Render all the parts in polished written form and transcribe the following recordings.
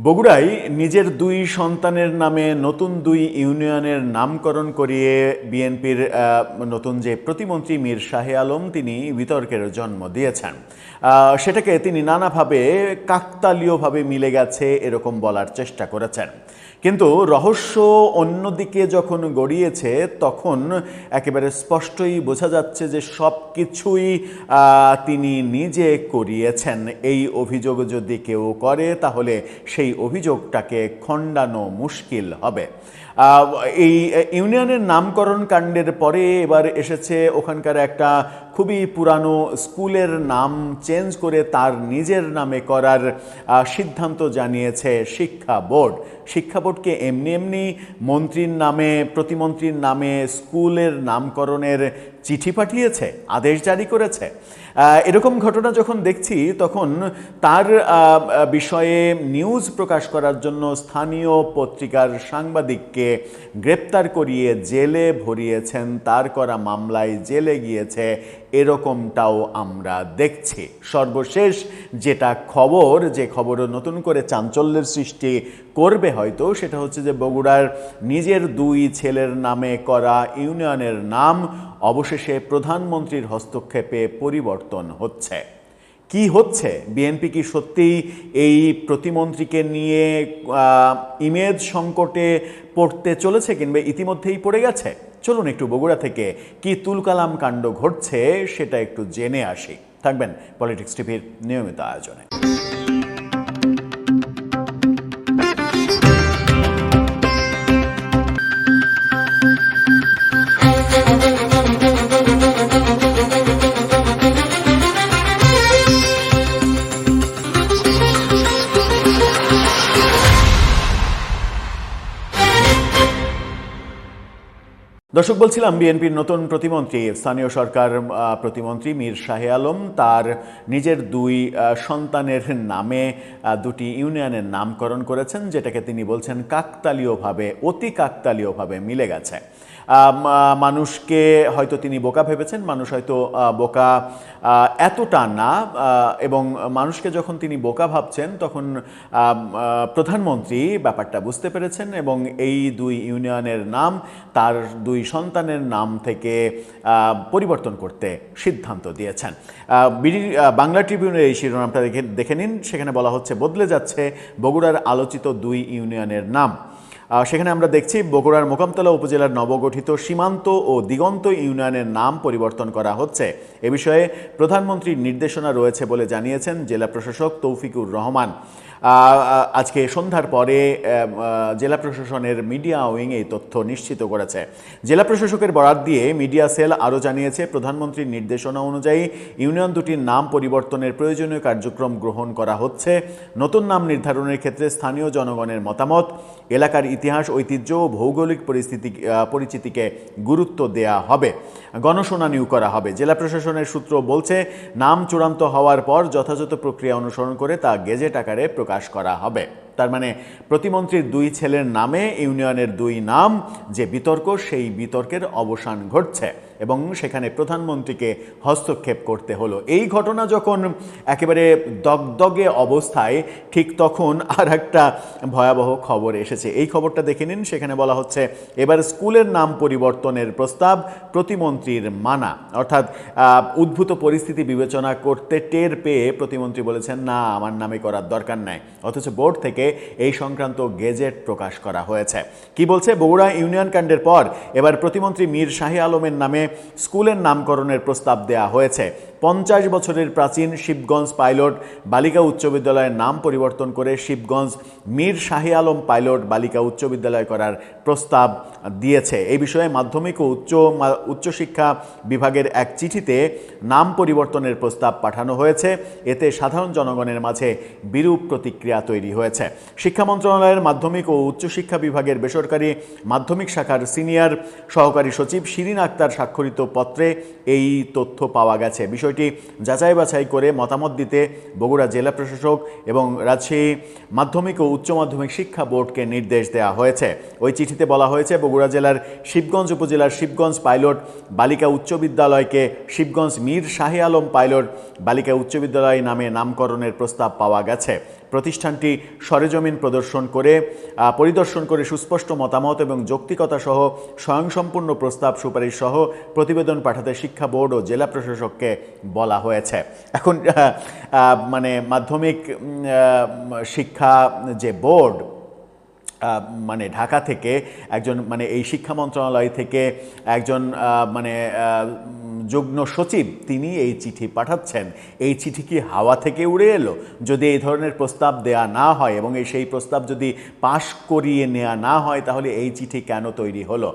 বগুড়ায় নিজের দুই সন্তানের নামে নতুন দুই ইউনিয়নের নামকরণ করিয়ে বিএনপির নতুন যে প্রতিমন্ত্রী মীর শাহে আলম তিনি বিতর্কের জন্ম দিয়েছেন। সেটাকে তিনি নানাভাবে কাকতালীয়ভাবে মিলে গেছে এরকম বলার চেষ্টা করেছেন, কিন্তু রহস্য অন্যদিকে যখন গড়িয়েছে তখন একেবারে স্পষ্টই বোঝা যাচ্ছে যে সব কিছুই তিনি নিজে করিয়েছেন। এই অভিযোগ যদি কেউ করে তাহলে সেই অভিযোগটাকে খণ্ডানো মুশকিল হবে। এই ইউনিয়নের নামকরণ কাণ্ডের পরে এবার এসেছে ওখানকার একটা খুবই পুরানো স্কুলের নাম চেঞ্জ করে তার নিজের নামে করার সিদ্ধান্ত জানিয়েছে শিক্ষা বোর্ড। শিক্ষা বোর্ডকে এমনি এমনি মন্ত্রীর নামে, প্রতিমন্ত্রীর নামে স্কুলের নামকরণের চিঠি পাঠিয়েছে, আদেশ জারি করেছে। এরকম ঘটনা যখন দেখছি তখন তার বিষয়ে নিউজ প্রকাশ করার জন্য স্থানীয় পত্রিকার সাংবাদিককে গ্রেপ্তার করিয়ে জেলে ভরিয়েছেন, তার করা মামলায় জেলে গিয়েছে, এরকমটাও আমরা দেখছি। সর্বশেষ যেটা খবর, যে খবর নতুন করে চাঞ্চল্যের সৃষ্টি করবে হয়তো, সেটা হচ্ছে যে বগুড়ার নিজের দুই ছেলের নামে করা ইউনিয়নের নাম অবশেষে প্রধানমন্ত্রীর হস্তক্ষেপে পরিবর্তন হচ্ছে। কি হচ্ছে? বিএনপি কি সত্যিই এই প্রতিমন্ত্রীকে নিয়ে ইমেজ সংকটে পড়তে চলেছে, কিংবা ইতিমধ্যেই পড়ে গেছে? চলুন একটু বগুড়া থেকে কি তুলকালাম কাণ্ড ঘটছে সেটা একটু জেনে আসি। থাকবেন পলিটিক্স টিভির নিয়মিত আয়োজনে। দর্শক, বলছিলাম বিএনপির নতুন প্রতিমন্ত্রী, স্থানীয় সরকার প্রতিমন্ত্রী মীর শাহে আলম তার নিজের দুই সন্তানের নামে দুটি ইউনিয়নের নামকরণ করেছেন, যেটাকে তিনি বলছেন কাকতালীয়ভাবে, অতি কাকতালীয়ভাবে মিলে গেছে। মানুষকে হয়তো তিনি বোকা ভেবেছেন, মানুষ হয়তো বোকা এতটা না, এবং মানুষকে যখন তিনি বোকা ভাবছেন তখন প্রধানমন্ত্রী ব্যাপারটা বুঝতে পেরেছেন এবং এই দুই ইউনিয়নের নাম তার দুই সন্তানের নাম থেকে পরিবর্তন করতে সিদ্ধান্ত দিয়েছেন। বাংলা ট্রিবিউনের এই শিরোনামটা দেখে নিন। সেখানে বলা হচ্ছে, বদলে যাচ্ছে বগুড়ার আলোচিত দুই ইউনিয়নের নাম। সেখানে আমরা দেখছি বগুড়ার মোকামতলা উপজেলার নবগঠিত সীমান্ত ও দিগন্ত ইউনিয়নের নাম পরিবর্তন করা হচ্ছে। এ বিষয়ে প্রধানমন্ত্রীর নির্দেশনা রয়েছে বলে জানিয়েছেন জেলা প্রশাসক তৌফিকুর রহমান। আজকে সন্ধ্যার পরে জেলা প্রশাসনের মিডিয়া উইং এই তথ্য নিশ্চিত করেছে। জেলা প্রশাসকের বরাত দিয়ে মিডিয়া সেল আরও জানিয়েছে, প্রধানমন্ত্রীর নির্দেশনা অনুযায়ী ইউনিয়ন দুটির নাম পরিবর্তনের প্রয়োজনীয় কার্যক্রম গ্রহণ করা হচ্ছে। নতুন নাম নির্ধারণের ক্ষেত্রে স্থানীয় জনগণের মতামত, এলাকার ইতিহাস, ঐতিহ্য ও ভৌগোলিক পরিচিতিকে গুরুত্ব দেয়া হবে। গণশুনানিও করা হবে। জেলা প্রশাসনের সূত্র বলছে, নাম চূড়ান্ত হওয়ার পর যথাযথ প্রক্রিয়া অনুসরণ করে তা গেজেট আকারে প্রকাশ করা হবে। তার মানে প্রতিমন্ত্রীর দুই ছেলের নামে ইউনিয়নের দুই নাম যে বিতর্ক, সেই বিতর্কের অবসান ঘটছে এবং সেখানে প্রধানমন্ত্রীকে হস্তক্ষেপ করতে হলো। এই ঘটনা যখন একেবারে দগদগে অবস্থায়, ঠিক তখন আর একটা ভয়াবহ খবর এসেছে। এই খবরটা দেখে নিন। সেখানে বলা হচ্ছে, এবার স্কুলের নাম পরিবর্তনের প্রস্তাব প্রতিমন্ত্রীর মানা, অর্থাৎ উদ্ভূত পরিস্থিতি বিবেচনা করতে টের পেয়ে প্রতিমন্ত্রী বলেছেন, না, আমার নামে করার দরকার নাই। অথচ বোর্ড থেকে এই সংক্রান্ত গেজেট প্রকাশ করা হয়েছে। কি বলছে? বগুড়া ইউনিয়ন কাণ্ডের পর এবার প্রতিমন্ত্রী মীর শাহে আলমের নামে স্কুলের নামকরণের প্রস্তাব দেয়া হয়েছে। 50 বছরের প্রাচীন শিবগঞ্জ পাইলট বালিকা উচ্চ বিদ্যালয়ের নাম পরিবর্তন করে শিবগঞ্জ মীর শাহে আলম পাইলট বালিকা উচ্চ বিদ্যালয় করার প্রস্তাব দিয়েছে। এই বিষয়ে মাধ্যমিক ও উচ্চশিক্ষা বিভাগের এক চিঠিতে নাম পরিবর্তনের প্রস্তাব পাঠানো হয়েছে। এতে সাধারণ জনগণের মাঝে বিরূপ প্রতিক্রিয়া তৈরি হয়েছে। শিক্ষা মন্ত্রণালয়ের মাধ্যমিক ও উচ্চশিক্ষা বিভাগের বেসরকারি মাধ্যমিক শাখার সিনিয়র সহকারী সচিব শিরিন আক্তার স্বাক্ষরিত পত্রে এই তথ্য পাওয়া গেছে। বিষয়টি যাচাই বাছাই করে মতামত দিতে বগুড়া জেলা প্রশাসক এবং রাজশাহী মাধ্যমিক ও উচ্চ মাধ্যমিক শিক্ষা বোর্ডকে নির্দেশ দেওয়া হয়েছে। ওই চিঠিতে বলা হয়েছে, বগুড়া জেলার শিবগঞ্জ উপজেলার শিবগঞ্জ পাইলট বালিকা উচ্চ বিদ্যালয়কে শিবগঞ্জ মীর শাহে আলম পাইলট বালিকা উচ্চ বিদ্যালয় নামে নামকরণের প্রস্তাব পাওয়া গেছে। প্রতিষ্ঠানটি সরেজমিন পরিদর্শন করে সুস্পষ্ট মতামত এবং যৌক্তিকতা সহ স্বয়ংসম্পূর্ণ প্রস্তাব সুপারিশ সহ প্রতিবেদন পাঠাতে শিক্ষা বোর্ড ও জেলা প্রশাসককে বলা হয়েছে। এখন মানে মাধ্যমিক শিক্ষা যে বোর্ড মানে ঢাকা থেকে একজন মানে এই শিক্ষা মন্ত্রণালয় থেকে একজন মানে যুগ্ম সচিব তিনি এই চিঠি পাঠাচ্ছেন। এই চিঠি কি হাওয়া থেকে উড়ে এলো? যদি এই ধরনের প্রস্তাব দেয়া না হয় এবং সেই প্রস্তাব যদি পাশ করিয়ে নেওয়া না হয় তাহলে এই চিঠি কেন তৈরি হলো?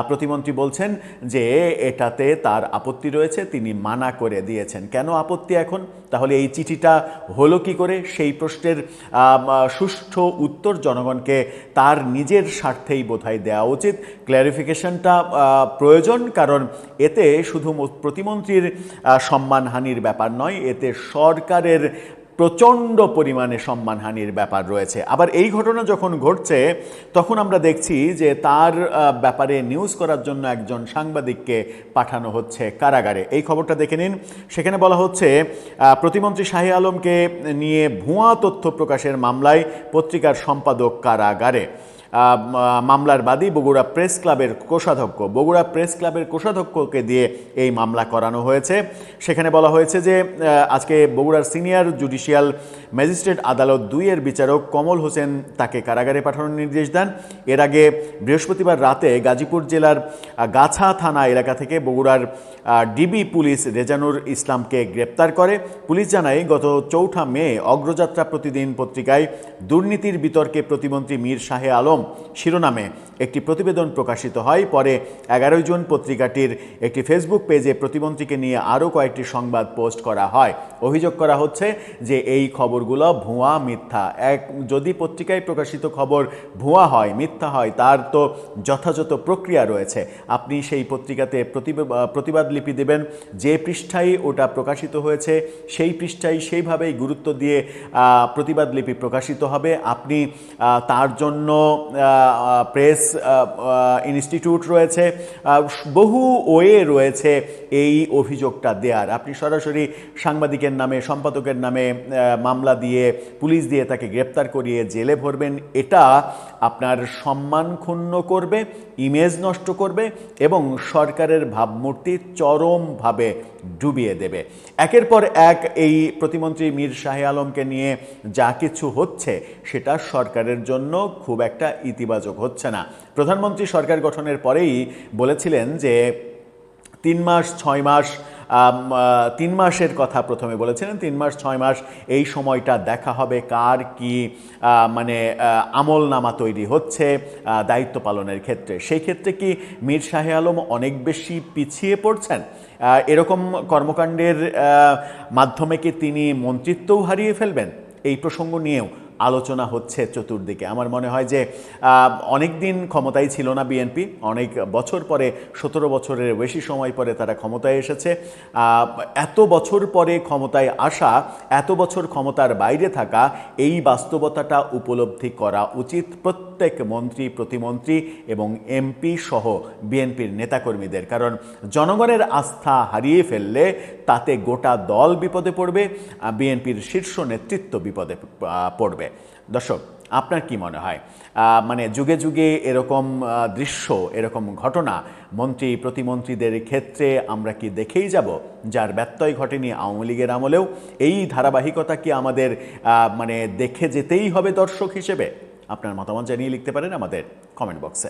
প্রতিমন্ত্রী বলছেন যে এটাতে তার আপত্তি রয়েছে, তিনি মানা করে দিয়েছেন। কেন আপত্তি এখন? তাহলে এই চিঠিটা হলো কি করে? সেই প্রশ্নের সুষ্ঠু উত্তর জনগণকে তার নিজের স্বার্থেই বোধহয় দেওয়া উচিত। ক্ল্যারিফিকেশনটা প্রয়োজন, কারণ এতে শুধু প্রতিমন্ত্রীর সম্মানহানির ব্যাপার নয়, এতে সরকারের প্রচণ্ড পরিমাণে সম্মানহানির ব্যাপার রয়েছে। আবার এই ঘটনা যখন ঘটছে তখন আমরা দেখছি যে তার ব্যাপারে নিউজ করার জন্য একজন সাংবাদিককে পাঠানো হচ্ছে কারাগারে। এই খবরটা দেখে নিন। সেখানে বলা হচ্ছে প্রতিমন্ত্রী শাহে আলমকে নিয়ে ভুয়া তথ্য প্রকাশের মামলায় পত্রিকার সম্পাদক কারাগারে। মামলার বাদী বগুড়া প্রেস ক্লাবের কোষাধ্যক্ষ। বগুড়া প্রেস ক্লাবের কোষাধ্যক্ষকে দিয়ে এই মামলা করানো হয়েছে। সেখানে বলা হয়েছে যে আজকে বগুড়ার সিনিয়র জুডিশিয়াল ম্যাজিস্ট্রেট আদালত 2-এর বিচারক কমল হোসেন তাকে কারাগারে পাঠানোর নির্দেশ দেন। এর আগে বৃহস্পতিবার রাতে গাজীপুর জেলার গাছা থানা এলাকা থেকে বগুড়ার ডিবি পুলিশ রেজানুর ইসলামকে গ্রেপ্তার করে। পুলিশ জানায় গত 4 মে অগ্রযাত্রা প্রতিদিন পত্রিকায় দুর্নীতির বিতর্কে প্রতিমন্ত্রী মীর শাহে আলম শিরোনামে একটি প্রতিবেদন প্রকাশিত হয়। পরে 11 জুন পত্রিকাটির একটি ফেসবুক পেজে প্রতিমন্ত্রীকে নিয়ে আরও কয়েকটি সংবাদ পোস্ট করা হয়। অভিযোগ করা হচ্ছে যে এই খবরগুলো ভুয়া, মিথ্যা। যদি পত্রিকায় প্রকাশিত খবর ভুয়া হয়, মিথ্যা হয়, তার তো যথাযথ প্রক্রিয়া রয়েছে। আপনি সেই পত্রিকাতে প্রতিবাদ লিপি দেবেন, যে পৃষ্ঠায় ওটা প্রকাশিত হয়েছে সেই পৃষ্ঠায় সেইভাবেই গুরুত্ব দিয়ে প্রতিবাদ লিপি প্রকাশিত হবে। আপনি তার জন্য প্রেস ইনস্টিটিউট রয়েছে, বহু ওয়ে রয়েছে এই অভিযোগটা দেওয়ার। আপনি সরাসরি সাংবাদিকের নামে, সম্পাদকের নামে মামলা দিয়ে, পুলিশ দিয়ে তাকে গ্রেপ্তার করিয়ে জেলে ভরবেন। এটা আপনার সম্মান ক্ষুণ্ণ করবে, ইমেজ নষ্ট করবে এবং সরকারের ভাবমূর্তি চরমভাবে ডুবিয়ে দেবে। একের পর এক এই প্রতিমন্ত্রী মীর শাহে আলমকে নিয়ে যা কিছু হচ্ছে সেটা সরকারের জন্য খুব একটা ইতিবাচক হচ্ছে না। প্রধানমন্ত্রী সরকার গঠনের পরেই বলেছিলেন যে 3 মাস 6 মাস 3 মাসের কথা প্রথমে বলেছিলেন, 3 মাস 6 মাস এই সময়টা দেখা হবে কার কি মানে আমল নামা তৈরি হচ্ছে দায়িত্ব পালনের ক্ষেত্রে। সেই ক্ষেত্রে কি মীর শাহে আলম অনেক বেশি পিছিয়ে পড়ছেন? এরকম কর্মকাণ্ডের মাধ্যমে কি তিনি মন্ত্রিত্বও হারিয়ে ফেলবেন? এই প্রসঙ্গ নিয়েও আলোচনা হচ্ছে চতুর্দিকে। আমার মনে হয় যে অনেক দিন ক্ষমতায় ছিল না বিএনপি, অনেক বছর পরে, 17 বছরের বেশি সময় পরে তারা ক্ষমতায় এসেছে। এত বছর পরে ক্ষমতায় আসা, এত বছর ক্ষমতার বাইরে থাকা, এই বাস্তবতাটা উপলব্ধি করা উচিত প্রত্যেক মন্ত্রী, প্রতিমন্ত্রী এবং এমপি সহ বিএনপির নেতাকর্মীদের। কারণ জনগণের আস্থা হারিয়ে ফেললে তাতে গোটা দল বিপদে পড়বে, বিএনপির শীর্ষ নেতৃত্ব বিপদে পড়বে। দর্শক, আপনার কি মনে হয়? মানে যুগে যুগে এরকম দৃশ্য, এরকম ঘটনা মন্ত্রী প্রতিমন্ত্রীদের ক্ষেত্রে আমরা কি দেখেই যাব, যার ব্যত্যয় ঘটেনি আওয়ামী লীগের আমলেও? এই ধারাবাহিকতা কি আমাদের মানে দেখে যেতেই হবে দর্শক হিসেবে? আপনার মতামত জানিয়ে লিখতে পারেন আমাদের কমেন্ট বক্সে।